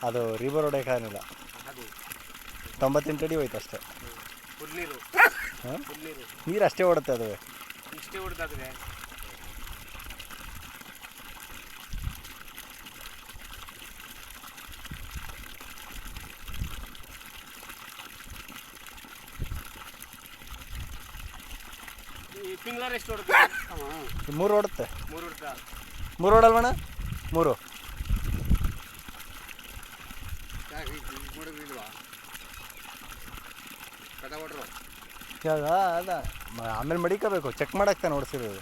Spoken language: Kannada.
ಅದು ರಿವರ್ ಹೊಡೆಯೋಕ್ಕಾಗಲಿಲ್ಲ. ಅದು 98 ಅಡಿ ಹೋಯ್ತು ಅಷ್ಟೇ. ಫುಲ್ ನೀರು. ಹಾಂ, ಫುಲ್ ನೀರು ನೀರು ಅಷ್ಟೇ ಓಡುತ್ತೆ ಅದು. ಇಷ್ಟೇ ಹೊಡ್ದಾದ್ರೆ ಈ ತಿಂಗಳ ಎಷ್ಟು ಹೊಡ್ತಾರೆ? 3 ಓಡುತ್ತೆ. 3 ಹೊಡ್ತಾ 3 ಓಡಲ್ವಣ್ಣ? 3 ಕಟ ಹೊಡ್ರು ಅದ ಆಮೇಲೆ ಮಡಿಕೋಬೇಕು, ಚೆಕ್ ಮಾಡಕ್ಕೆ ತಾನೆ ಓಡಿಸಿರೋದು.